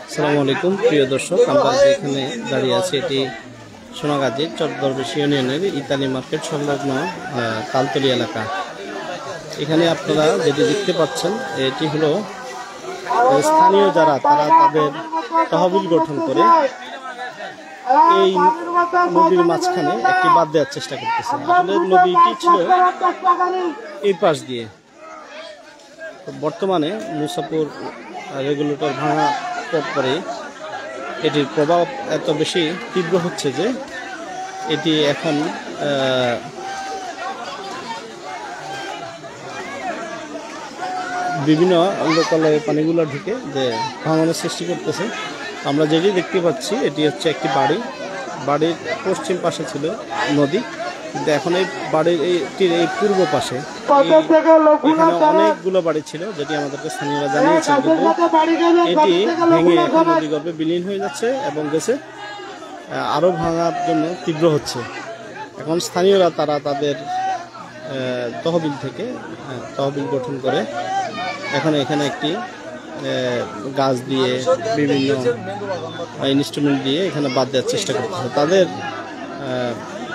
আসসালামু আলাইকুম প্রিয় দর্শক, আমরা এখানে দাঁড়িয়ে আছি এটি সোনাগাজীর চরদরবেশ ইউনিয়নের ইতালি মার্কেট সংলগ্ন তালতলি এলাকা। এখানে আপনারা যেটি দেখতে পাচ্ছেন এটি হলো স্থানীয় যারা তারা তাদের তহবিল গঠন করে এই নদীর মাঝখানে একটি বাঁধ দেওয়ার চেষ্টা করতেছে। আসলে নদীটি ছিল এই পাশ দিয়ে, বর্তমানে মুসাপুর রেগুলেটর ভাঙা পরে এটির প্রভাব এত বেশি তীব্র হচ্ছে যে এটি এখন বিভিন্ন লোকালয়ে পানিগুলো ঢুকে যে ভাঙনের সৃষ্টি করতেছে। আমরা যেটি দেখতে পাচ্ছি এটি হচ্ছে একটি বাড়ির পশ্চিম পাশে ছিল নদী, কিন্তু এখন এই বাড়ির এই পূর্ব পাশে এখানে অনেকগুলো বাড়ি ছিল, যেটি আমাদেরকে স্থানীয়রা জানিয়েছেন, কিন্তু এটি ভেঙে এখন নদীগর্ভে বিলীন হয়ে যাচ্ছে এবং গেছে আরও ভাঙার জন্য তীব্র হচ্ছে। এখন স্থানীয়রা তারা তাদের তহবিল থেকে তহবিল গঠন করে এখন এখানে একটি গাছ দিয়ে বিভিন্ন ইনস্ট্রুমেন্ট দিয়ে এখানে বাঁধ দেওয়ার চেষ্টা করতেছে।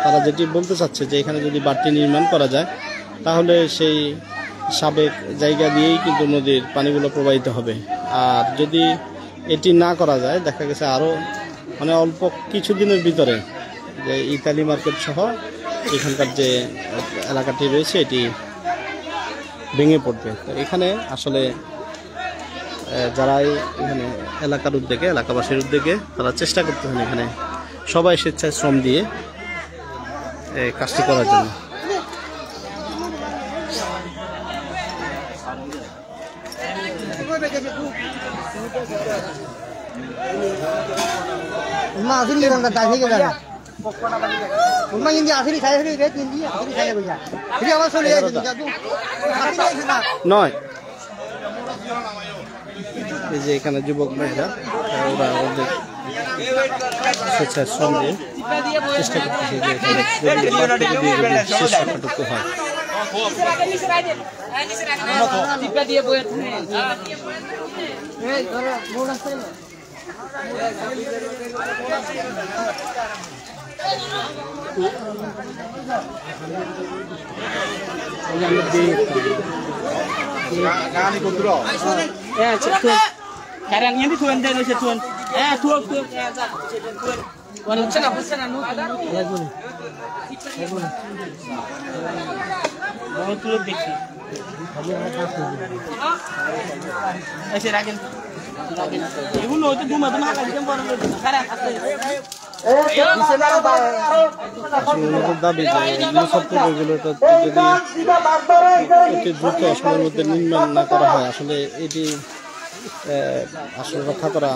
তারা যেটি বলতে চাচ্ছে যে এখানে যদি বাঁধটি নির্মাণ করা যায় তাহলে সেই সাবেক জায়গা দিয়েই কিন্তু নদীর পানিগুলো প্রবাহিত হবে। আর যদি এটি না করা যায় দেখা গেছে আরও অল্প কিছুদিনের ভিতরে যে ইতালি মার্কেট সহ এখানকার যে এলাকাটি রয়েছে এটি ভেঙে পড়বে। তো এখানে আসলে যারা এখানে এলাকাবাসীর উদ্যোগে তারা চেষ্টা করতেছেন এখানে সবাই স্বেচ্ছায় শ্রম দিয়ে কাজটি করার জন্য। নয় এই যে এখানে যুবক ভাইরা ওরা ওদের স্বেচ্ছায় শ্রম দিয়ে চেষ্টা করতেছে যে এখানে শেষ রাখাটুকু হয়। Karang ini tuan dan itu tuan. Tuan. Wanita nak pesan anu. Ya boleh. Mau tuan diksi. Asyik lagi. Ibu lo itu cuma tuh makan jam baru. Karang asal. দাবি যে মুসাপুর রেগুলেটর যদি দ্রুত সময়ের মধ্যে নির্মাণ না করা হয় আসলে এটি আসলে রক্ষা করা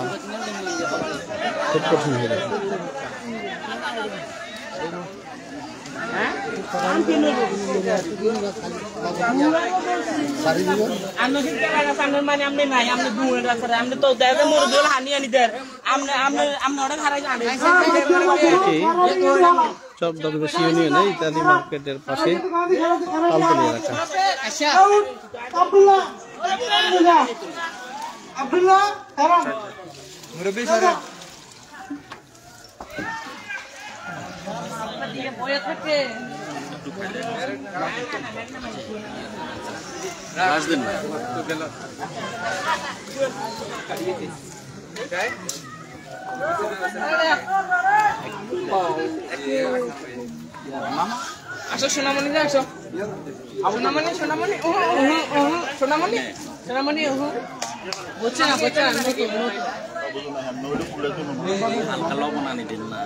খুব কঠিন হয়ে যাবে। চরদরবেশ ইউনিয়নে ইতালি মার্কেটের পাশে তালতলি এলাকা। Asal Sonamoni dah asal. Sonamoni. Bocah. Kalau mau nani din na.